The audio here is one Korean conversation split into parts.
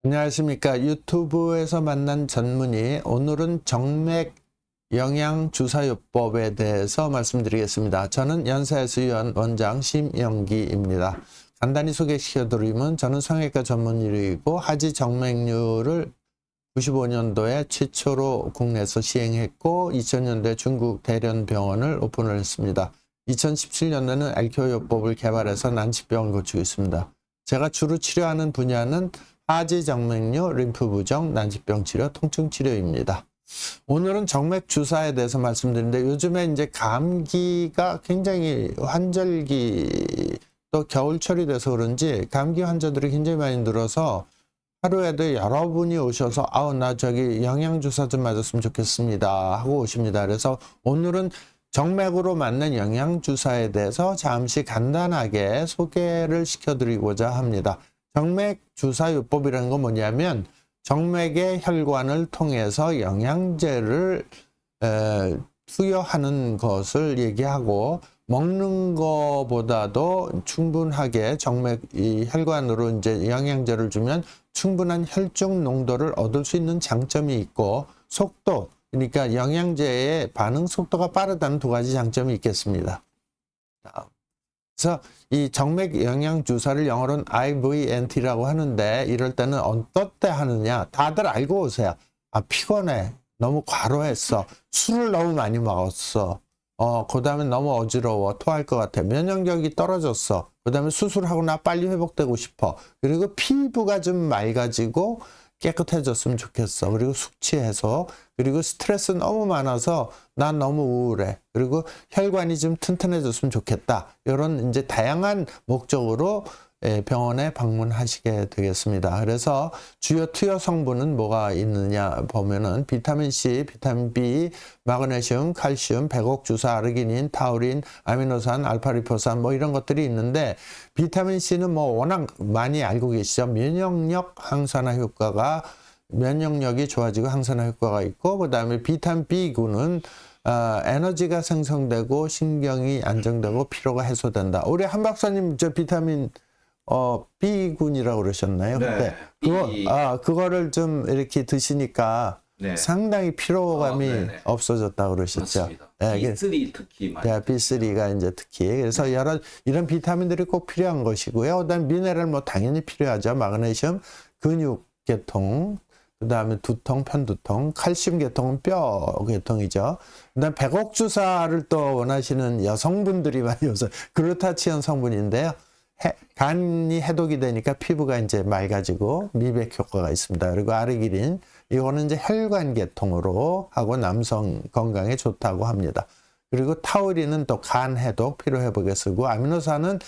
안녕하십니까. 유튜브에서 만난 전문의, 오늘은 정맥 영양주사요법에 대해서 말씀드리겠습니다. 저는 연세수의원 원장 심영기입니다. 간단히 소개시켜드리면 저는 성형외과 전문의이고 하지 정맥류를 95년도에 최초로 국내에서 시행했고 2000년도에 중국 대련병원을 오픈을 했습니다. 2017년도에는 알코올요법을 개발해서 난치병을 고치고 있습니다. 제가 주로 치료하는 분야는 하지 정맥류, 림프부종, 난치병 치료, 통증 치료입니다. 오늘은 정맥 주사에 대해서 말씀드리는데 요즘에 이제 감기가 굉장히 환절기 또 겨울철이 돼서 그런지 감기 환자들이 굉장히 많이 늘어서 하루에도 여러분이 오셔서 나 저기 영양주사 좀 맞았으면 좋겠습니다 하고 오십니다. 그래서 오늘은 정맥으로 맞는 영양주사에 대해서 잠시 간단하게 소개를 시켜드리고자 합니다. 정맥주사요법이라는 건 뭐냐면 정맥의 혈관을 통해서 영양제를 투여하는 것을 얘기하고 먹는 것보다도 충분하게 이 혈관으로 이제 영양제를 주면 충분한 혈중 농도를 얻을 수 있는 장점이 있고 속도, 그러니까 영양제의 반응 속도가 빠르다는 두 가지 장점이 있겠습니다. 그래서 이 정맥 영양 주사를 영어로는 IVNT라고 하는데 이럴 때는 어떨 때 하느냐, 다들 알고 오세요. 피곤해, 너무 과로했어, 술을 너무 많이 먹었어, 그 다음에 너무 어지러워, 토할 것 같아, 면역력이 떨어졌어, 그 다음에 수술하고 나 빨리 회복되고 싶어, 그리고 피부가 좀 맑아지고 깨끗해졌으면 좋겠어, 그리고 숙취 해소, 그리고 스트레스 너무 많아서 난 너무 우울해, 그리고 혈관이 좀 튼튼해졌으면 좋겠다. 이런 이제 다양한 목적으로 병원에 방문하시게 되겠습니다. 그래서 주요 투여 성분은 뭐가 있느냐 보면은 비타민 C, 비타민 B, 마그네슘, 칼슘, 백옥주사, 아르기닌, 타우린, 아미노산, 알파리포산 뭐 이런 것들이 있는데 비타민 C는 뭐 워낙 많이 알고 계시죠. 면역력이 좋아지고 항산화 효과가 있고, 그 다음에 비타민 B군은 에너지가 생성되고 신경이 안정되고 피로가 해소된다. 우리 한 박사님 저 비타민 B군이라고 그러셨나요? 네. 그거를 좀 이렇게 드시니까 네. 상당히 피로감이 네네. 없어졌다고 그러셨죠. 맞습니다. 네, B3 특히 많이. B3가 이제 특히 그래서 이런 비타민들이 꼭 필요한 것이고요. 그다음 미네랄 뭐 당연히 필요하죠. 마그네슘, 근육 계통, 그다음에 두통, 편두통, 칼슘 계통은 뼈 계통이죠. 그다음 백옥주사를 또 원하시는 여성분들이 많이 오서 글루타치온 성분인데요. 간이 해독이 되니까 피부가 이제 맑아지고 미백 효과가 있습니다. 그리고 아르기닌, 이거는 이제 혈관 계통으로 하고 남성 건강에 좋다고 합니다. 그리고 타우린은 또 간 해독, 피로 회복에 쓰고, 아미노산은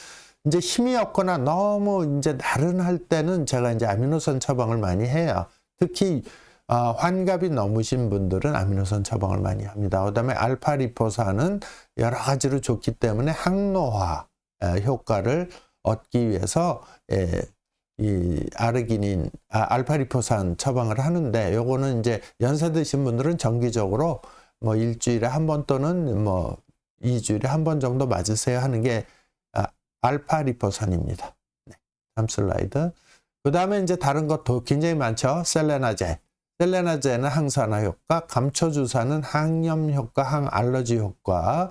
이제 힘이 없거나 너무 이제 나른할 때는 제가 이제 아미노산 처방을 많이 해요. 특히 환갑이 넘으신 분들은 아미노산 처방을 많이 합니다. 그다음에 알파리포산은 여러 가지로 좋기 때문에 항노화 효과를 얻기 위해서 이 아르기닌, 알파리포산 처방을 하는데, 요거는 이제 연세 드신 분들은 정기적으로 뭐 일주일에 한 번 또는 뭐 2주일에 한 번 정도 맞으세요 하는 게 알파리포산입니다. 네, 다음 슬라이드. 그 다음에 이제 다른 것도 굉장히 많죠. 셀레나제. 셀레나제는 항산화 효과, 감초주사는 항염 효과, 항알러지 효과.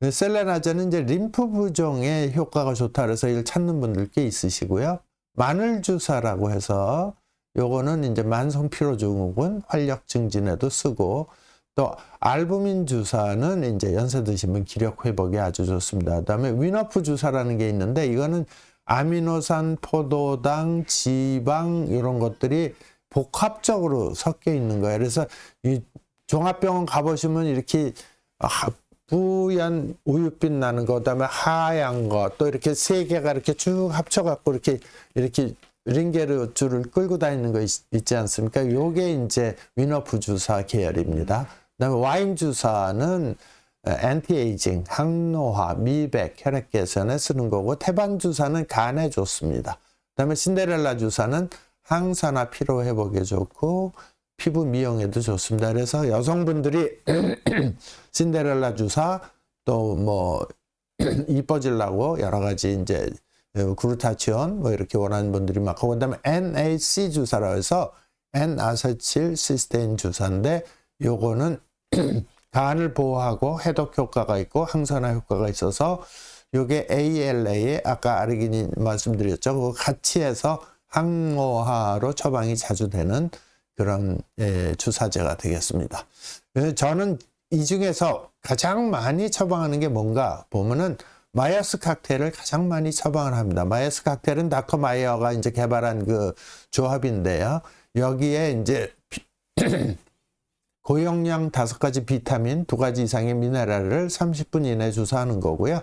셀레나제는 이제 림프 부종에 효과가 좋다 그래서 이걸 찾는 분들 꽤 있으시고요. 마늘 주사라고 해서 요거는 이제 만성 피로 증후군, 활력 증진에도 쓰고, 또 알부민 주사는 이제 연세 드신 분 기력 회복에 아주 좋습니다. 그다음에 위너프 주사라는 게 있는데 이거는 아미노산, 포도당, 지방 이런 것들이 복합적으로 섞여 있는 거예요. 그래서 이 종합병원 가보시면 이렇게 뿌연 우윳빛 나는 거, 그다음에 하얀 거, 또 이렇게 세 개가 이렇게 쭉 합쳐갖고 이렇게 링게르 줄을 끌고 다니는 거 있지 않습니까? 요게 이제 위너프 주사 계열입니다. 그다음에 와인 주사는 엔티에이징, 항노화, 미백, 혈액 개선에 쓰는 거고, 태반 주사는 간에 좋습니다. 그다음에 신데렐라 주사는 항산화 피로 회복에 좋고 피부 미용에도 좋습니다. 그래서 여성분들이 신데렐라 주사 또 뭐 이뻐지려고 여러 가지 이제 글루타치온 뭐 이렇게 원하는 분들이 많고, 그다음에 NAC 주사라고 해서 N-아세틸 시스테인 주사인데 요거는 간을 보호하고 해독 효과가 있고 항산화 효과가 있어서 요게 ALA에 아까 아르기닌 말씀드렸죠. 그거 같이 해서 항노화로 처방이 자주 되는 그런 주사제가 되겠습니다. 그래서 저는 이 중에서 가장 많이 처방하는 게 뭔가 보면은 마이어스 칵테일을 가장 많이 처방을 합니다. 마이어스 칵테일은 닥터 마이어가 이제 개발한 그 조합인데요. 여기에 이제 고용량 5가지 비타민, 2가지 이상의 미네랄을 30분 이내에 주사하는 거고요.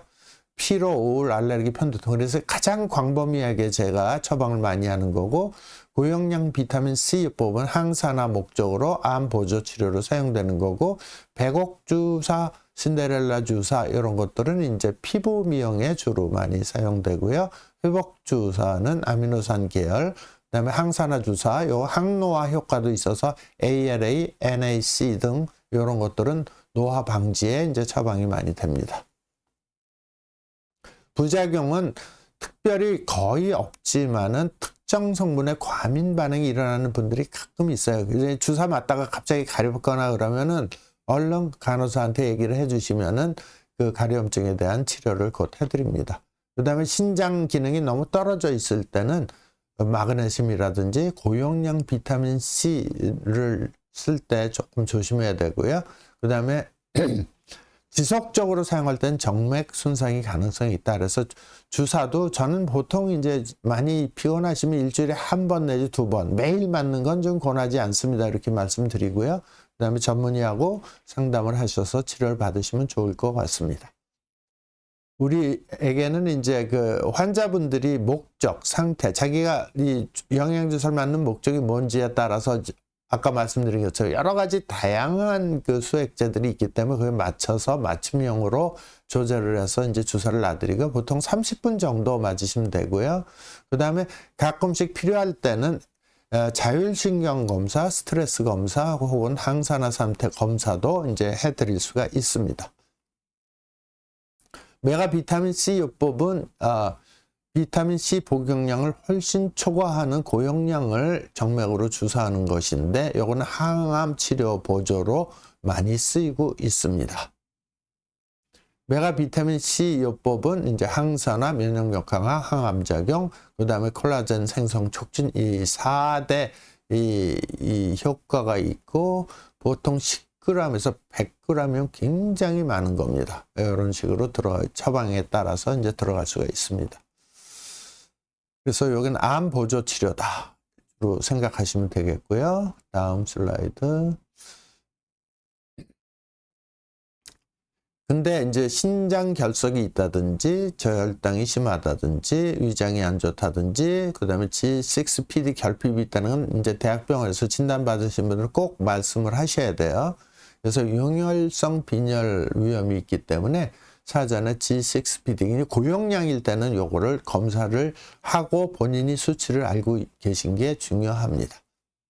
피로, 우울, 알레르기, 편두통. 그래서 가장 광범위하게 제가 처방을 많이 하는 거고, 고용량 비타민 C요법은 항산화 목적으로 암 보조 치료로 사용되는 거고, 백옥 주사, 신데렐라 주사 이런 것들은 이제 피부 미용에 주로 많이 사용되고요. 회복 주사는 아미노산 계열, 그다음에 항산화 주사, 요 항노화 효과도 있어서 ALA, NAC 등 이런 것들은 노화 방지에 이제 처방이 많이 됩니다. 부작용은 특별히 거의 없지만은 특정 성분의 과민 반응이 일어나는 분들이 가끔 있어요. 이제 주사 맞다가 갑자기 가렵거나 그러면은 얼른 간호사한테 얘기를 해주시면은 그 가려움증에 대한 치료를 곧 해드립니다. 그다음에 신장 기능이 너무 떨어져 있을 때는 마그네슘이라든지 고용량 비타민 C를 쓸 때 조금 조심해야 되고요. 그다음에 지속적으로 사용할 때는 정맥 손상이 가능성이 있다. 그래서 주사도 저는 보통 이제 많이 피곤하시면 일주일에 1번 내지 2번 매일 맞는 건 좀 권하지 않습니다. 이렇게 말씀드리고요. 그다음에 전문의하고 상담을 하셔서 치료를 받으시면 좋을 것 같습니다. 우리에게는 이제 그 환자분들이 목적, 상태, 자기가 이 영양주사를 맞는 목적이 뭔지에 따라서 아까 말씀드린 것처럼 여러 가지 다양한 그 수액제들이 있기 때문에 그에 맞춰서 맞춤형으로 조절을 해서 이제 주사를 놔드리고 보통 30분 정도 맞으시면 되고요. 그 다음에 가끔씩 필요할 때는 자율신경 검사, 스트레스 검사 혹은 항산화 상태 검사도 이제 해드릴 수가 있습니다. 메가 비타민 C 요법은 비타민 C 복용량을 훨씬 초과하는 고용량을 정맥으로 주사하는 것인데 요거는 항암 치료 보조로 많이 쓰이고 있습니다. 메가 비타민 C 요법은 이제 항산화, 면역력 강화, 항암 작용, 그다음에 콜라겐 생성 촉진 이 4대 이 효과가 있고 보통 10g에서 100g이면 굉장히 많은 겁니다. 이런 식으로 처방에 따라서 이제 들어갈 수가 있습니다. 그래서 여기는 암 보조 치료다로 생각하시면 되겠고요. 다음 슬라이드. 근데 이제 신장 결석이 있다든지 저혈당이 심하다든지 위장이 안 좋다든지 그다음에 G6PD 결핍이 있다는 건 이제 대학병원에서 진단받으신 분들은 꼭 말씀을 하셔야 돼요. 그래서 용혈성 빈혈 위험이 있기 때문에 사전에 G6PD 고용량일 때는 요거를 검사를 하고 본인이 수치를 알고 계신 게 중요합니다.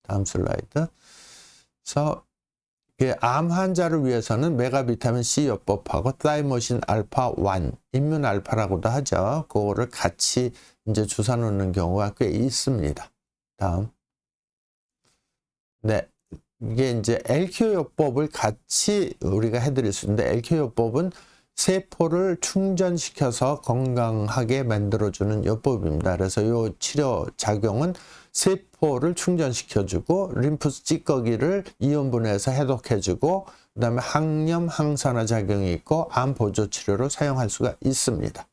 다음 슬라이드. 그래서 암 환자를 위해서는 메가 비타민 C 요법하고 타이모신 알파 1, 인문 알파라고도 하죠. 그거를 같이 이제 주사 놓는 경우가 꽤 있습니다. 다음. 네. 이게 이제 LQ 요법을 같이 우리가 해드릴 수 있는데 LQ 요법은 세포를 충전시켜서 건강하게 만들어주는 요법입니다. 그래서 이 치료 작용은 세포를 충전시켜주고 림프 찌꺼기를 이온 분해해서 해독해주고 그다음에 항염, 항산화 작용이 있고 암 보조 치료로 사용할 수가 있습니다.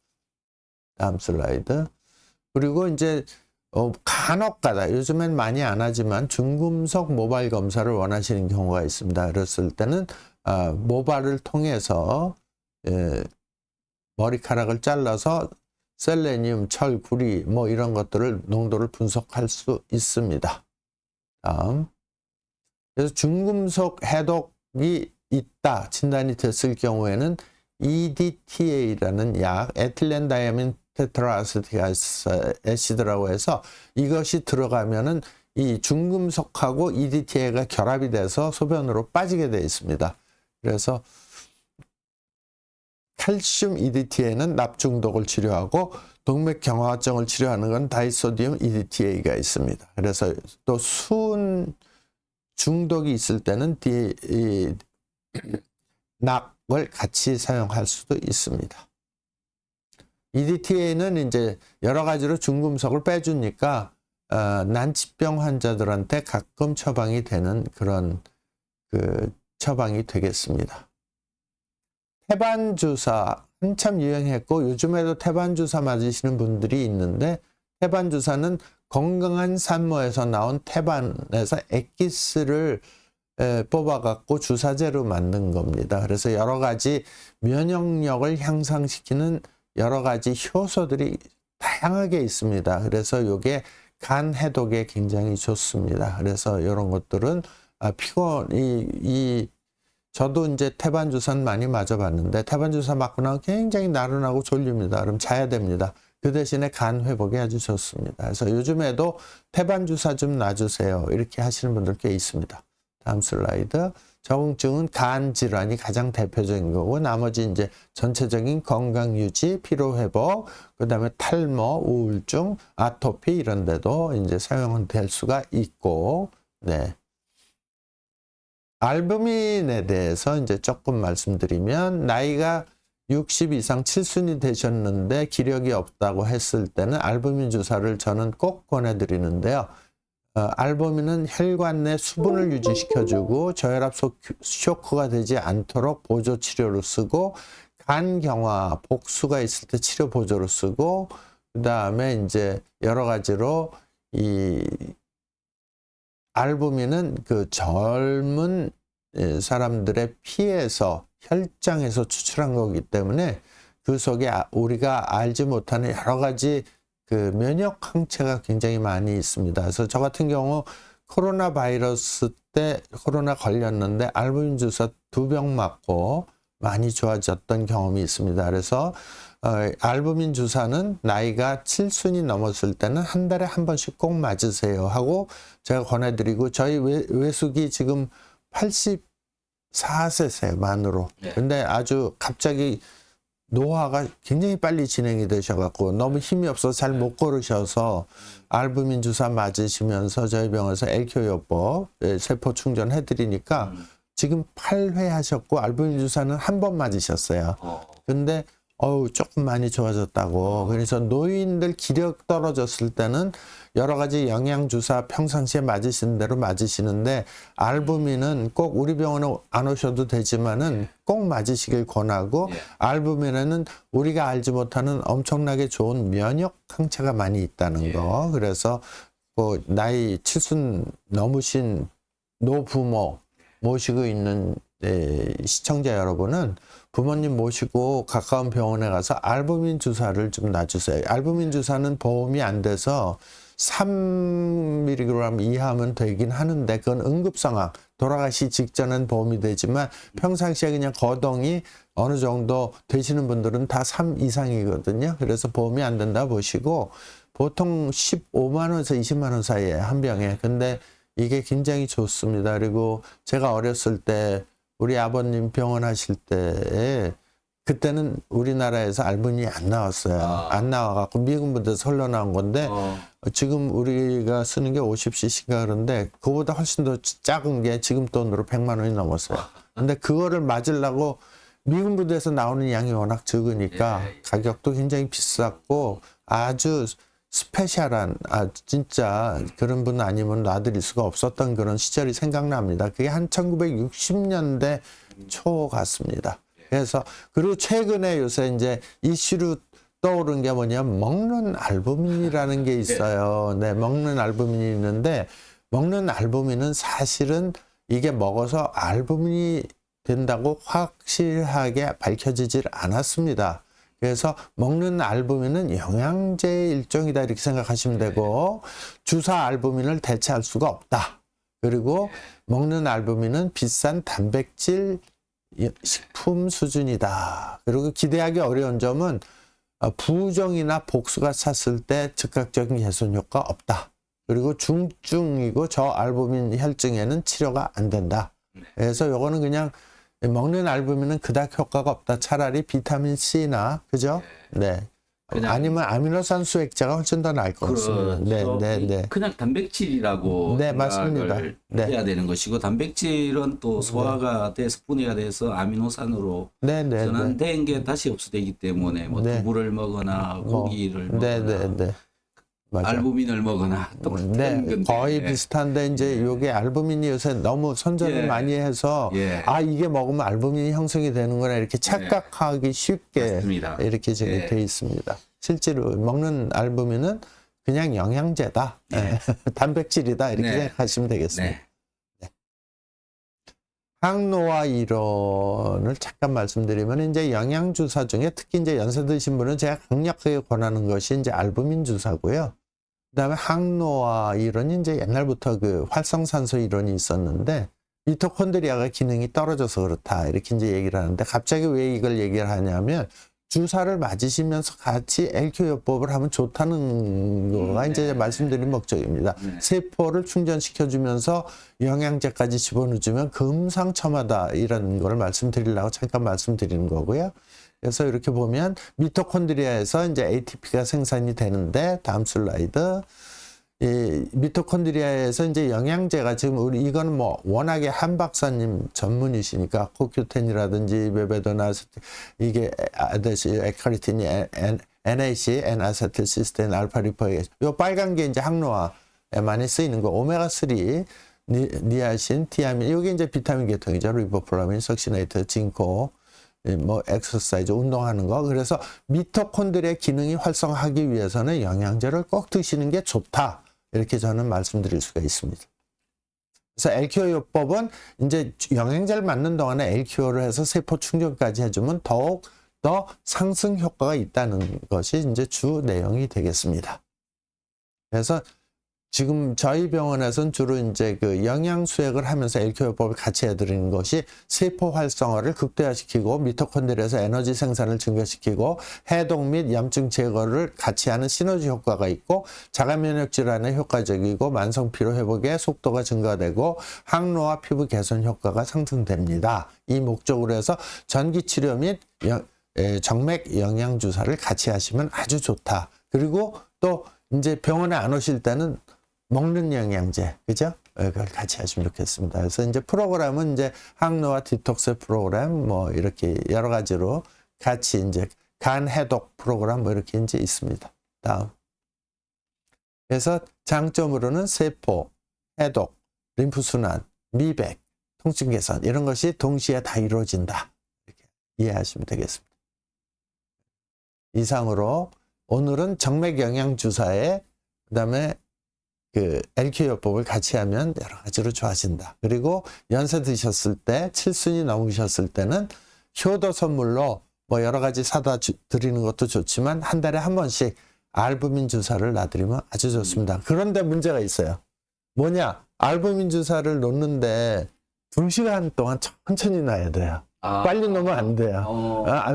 다음 슬라이드. 그리고 이제 간혹가다 요즘엔 많이 안 하지만 중금속 모발 검사를 원하시는 경우가 있습니다. 그랬을 때는 모발을 통해서 머리카락을 잘라서 셀레늄, 철, 구리 뭐 이런 것들을 농도를 분석할 수 있습니다. 다음. 그래서 중금속 해독이 있다 진단이 됐을 경우에는 EDTA라는 약, 에틸렌 다이아민 테트라아세틱 애시드라고 해서 이것이 들어가면은 이 중금속하고 EDTA가 결합이 돼서 소변으로 빠지게 되어 있습니다. 그래서 칼슘 EDTA는 납 중독을 치료하고 동맥 경화증을 치료하는 건 다이소디움 EDTA가 있습니다. 그래서 또 수은 중독이 있을 때는 납을 같이 사용할 수도 있습니다. EDTA는 이제 여러 가지로 중금속을 빼주니까 난치병 환자들한테 가끔 처방이 되는 그런 처방이 되겠습니다. 태반 주사 한참 유행했고 요즘에도 태반 주사 맞으시는 분들이 있는데, 태반 주사는 건강한 산모에서 나온 태반에서 엑기스를 뽑아갖고 주사제로 만든 겁니다. 그래서 여러 가지 면역력을 향상시키는 여러 가지 효소들이 다양하게 있습니다. 그래서 이게 간 해독에 굉장히 좋습니다. 그래서 이런 것들은 저도 이제 태반 주사는 많이 맞아봤는데, 태반 주사 맞고 나면 굉장히 나른하고 졸립니다. 그럼 자야 됩니다. 그 대신에 간 회복에 아주 좋습니다. 그래서 요즘에도 태반 주사 좀 놔주세요, 이렇게 하시는 분들 꽤 있습니다. 다음 슬라이드. 적응증은 간 질환이 가장 대표적인 거고, 나머지 이제 전체적인 건강 유지, 피로 회복, 그 다음에 탈모, 우울증, 아토피 이런 데도 이제 사용은 될 수가 있고, 네. 알부민에 대해서 이제 조금 말씀드리면, 나이가 60 이상 칠순이 되셨는데 기력이 없다고 했을 때는 알부민 주사를 저는 꼭 권해드리는데요. 알부민은 혈관 내 수분을 유지시켜주고 저혈압 쇼크가 되지 않도록 보조 치료로 쓰고, 간 경화, 복수가 있을 때 치료 보조로 쓰고, 그 다음에 이제 여러 가지로 이 알부민은 그 젊은 사람들의 피에서 혈장에서 추출한 거기 때문에 그 속에 우리가 알지 못하는 여러 가지 그 면역 항체가 굉장히 많이 있습니다. 그래서 저 같은 경우 코로나 바이러스 때 코로나 걸렸는데 알부민 주사 2병 맞고 많이 좋아졌던 경험이 있습니다. 그래서 알부민 주사는 나이가 7순이 넘었을 때는 한 달에 한 번씩 꼭 맞으세요 하고 제가 권해드리고, 저희 외숙이 지금 84세세요, 만으로. 근데 아주 갑자기 노화가 굉장히 빨리 진행이 되셔갖고 너무 힘이 없어서 잘 못 걸으셔서 알부민 주사 맞으시면서 저희 병원에서 LQ요법 세포 충전해드리니까 지금 8회 하셨고 알부민 주사는 한 번 맞으셨어요. 근데 조금 많이 좋아졌다고. 그래서 노인들 기력 떨어졌을 때는 여러 가지 영양 주사 평상시에 맞으시는 대로 맞으시는데, 알부민은 꼭 우리 병원에 안 오셔도 되지만은 꼭 맞으시길 권하고, 알부민에는 우리가 알지 못하는 엄청나게 좋은 면역 항체가 많이 있다는 거. 그래서 나이 7순 넘으신 노부모 모시고 있는 시청자 여러분은 부모님 모시고 가까운 병원에 가서 알부민 주사를 좀 놔주세요. 알부민 주사는 보험이 안 돼서 3mg 이하면 되긴 하는데, 그건 응급상황, 돌아가시 직전엔 보험이 되지만 평상시에 그냥 거동이 어느 정도 되시는 분들은 다 3 이상이거든요. 그래서 보험이 안 된다 보시고, 보통 15만 원에서 20만 원 사이에 한 병에. 근데 이게 굉장히 좋습니다. 그리고 제가 어렸을 때 우리 아버님 병원 하실 때 그때는 우리나라에서 알부민이 안 나왔어요. 안 나와갖고 미군 부대에서 흘러나온 건데 지금 우리가 쓰는 게 50cc인가 그런데 그거보다 훨씬 더 작은 게 지금 돈으로 100만 원이 넘었어요. 근데 그거를 맞으려고 미군 부대에서 나오는 양이 워낙 적으니까 가격도 굉장히 비쌌고 아주 스페셜한, 진짜 그런 분 아니면 놔드릴 수가 없었던 그런 시절이 생각납니다. 그게 한 1960년대 초 같습니다. 그래서, 그리고 최근에 요새 이제 이슈로 떠오른 게 뭐냐면 먹는 알부민이라는 게 있어요. 네, 먹는 알부민이 있는데, 먹는 알부민은 사실은 이게 먹어서 알부민이 된다고 확실하게 밝혀지질 않았습니다. 그래서 먹는 알부민은 영양제의 일종이다 이렇게 생각하시면 되고, 주사 알부민을 대체할 수가 없다. 그리고 먹는 알부민은 비싼 단백질 식품 수준이다. 그리고 기대하기 어려운 점은 부종이나 복수가 찼을 때 즉각적인 개선 효과 없다. 그리고 중증이고 저알부민 혈증에는 치료가 안 된다. 그래서 요거는 그냥 먹는 알부민은 그닥 효과가 없다. 차라리 비타민 C나 그죠? 네. 아니면 아미노산 수액자가 훨씬 더 나을 것 같습니다. 그렇죠. 네. 그냥 단백질이라고 네, 맞습니다. 네. 해야 되는 것이고 단백질은 또 소화가 돼서 분해가 돼서 아미노산으로 네. 전환된 게 다시 흡수되기 때문에 뭐 네. 두부를 먹거나 고기를 네. 먹거나 맞아. 알부민을 먹거나 똑같은 건데 거의 비슷한데 이제 요게 알부민이 요새 너무 선전을 많이 해서 아 이게 먹으면 알부민이 형성이 되는구나 이렇게 착각하기 쉽게 맞습니다. 이렇게 지금 돼 있습니다. 실제로 먹는 알부민은 그냥 영양제다, 단백질이다 이렇게 생각하시면 되겠습니다. 항노화 이론을 잠깐 말씀드리면 이제 영양 주사 중에 특히 이제 연세 드신 분은 제가 강력하게 권하는 것이 이제 알부민 주사고요. 그다음에 항노화 이론이 이제 옛날부터 그 활성산소 이론이 있었는데 미토콘드리아가 기능이 떨어져서 그렇다 이렇게 이제 얘기를 하는데 갑자기 왜 이걸 얘기를 하냐면 주사를 맞으시면서 같이 LQ요법을 하면 좋다는 거가 이제 말씀드린 목적입니다. 세포를 충전시켜주면서 영양제까지 집어넣어주면 금상첨화다 이런 거를 말씀드리려고 잠깐 말씀드리는 거고요. 그래서 이렇게 보면 미토콘드리아에서 이제 ATP가 생산이 되는데 다음 슬라이드. 이 미토콘드리아에서 이제 영양제가 지금 우리 이건 뭐 워낙에 한 박사님 전문이시니까 코큐텐이라든지 베베도나 이게 아데시 에카리틴이 NAC, N아세틸시스테인, 알파리포에 요 빨간 게 이제 항노화에 많이 쓰이는 거 오메가3 니아신, 티아민 이게 이제 비타민 계통이죠. 리보플라민, 석시네이트, 징코 뭐 엑서사이즈 운동하는 거 그래서 미토콘드리아 기능이 활성화하기 위해서는 영양제를 꼭 드시는 게 좋다 이렇게 저는 말씀드릴 수가 있습니다. 그래서 LQ요법은 이제 영양제를 맞는 동안에 LQ를 해서 세포 충전까지 해주면 더욱 더 상승 효과가 있다는 것이 이제 주 내용이 되겠습니다. 그래서 지금 저희 병원에서는 주로 이제 그 영양 수액을 하면서 LQ요법을 같이 해드리는 것이 세포 활성화를 극대화시키고 미토콘드리아에서 에너지 생산을 증가시키고 해독 및 염증 제거를 같이 하는 시너지 효과가 있고 자가 면역 질환에 효과적이고 만성 피로 회복의 속도가 증가되고 항노화 피부 개선 효과가 상승됩니다. 이 목적으로 해서 전기 치료 및 정맥 영양 주사를 같이 하시면 아주 좋다. 그리고 또 이제 병원에 안 오실 때는 먹는 영양제, 그죠? 그걸 같이 하시면 좋겠습니다. 그래서 이제 프로그램은 이제 항노화 디톡스 프로그램, 뭐 이렇게 여러 가지로 같이 이제 간 해독 프로그램 뭐 이렇게 이제 있습니다. 다음. 그래서 장점으로는 세포, 해독, 림프순환, 미백, 통증 개선 이런 것이 동시에 다 이루어진다. 이렇게 이해하시면 되겠습니다. 이상으로 오늘은 정맥 영양 주사에 그다음에 그 LQ요법을 같이 하면 여러 가지로 좋아진다. 그리고 연세 드셨을 때 7순이 넘으셨을 때는 효도 선물로 뭐 여러 가지 사다 드리는 것도 좋지만 한 달에 한 번씩 알부민 주사를 놔드리면 아주 좋습니다. 그런데 문제가 있어요. 뭐냐? 알부민 주사를 놓는데 2시간 동안 천천히 놔야 돼요. 빨리 넣으면 안 돼요.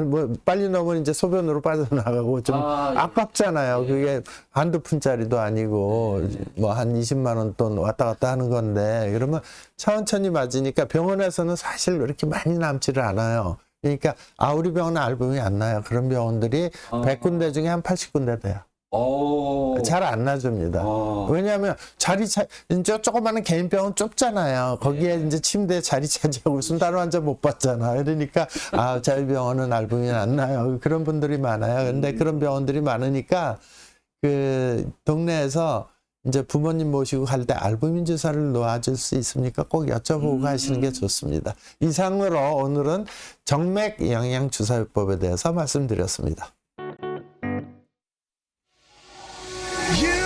뭐 빨리 넣으면 이제 소변으로 빠져나가고 좀 아깝잖아요. 그게 한두 푼짜리도 아니고 뭐 한 20만 원 돈 왔다 갔다 하는 건데 그러면 천천히 맞으니까 병원에서는 사실 이렇게 많이 남지를 않아요. 그러니까 우리 병원은 알부민이 안 나요. 그런 병원들이 100군데 중에 한 80군데 돼요. 잘 안 놔줍니다. 왜냐하면 이제 조그마한 개인병원 좁잖아요. 거기에 이제 침대에 자리 차지하고 있으면 다른 환자 못 받잖아. 그러니까 저희 병원은 알부민 안 나요. 그런 분들이 많아요. 근데 그런 병원들이 많으니까 그 동네에서 이제 부모님 모시고 갈 때 알부민 주사를 놓아줄 수 있습니까? 꼭 여쭤보고 하시는 게 좋습니다. 이상으로 오늘은 정맥 영양 주사요법에 대해서 말씀드렸습니다. You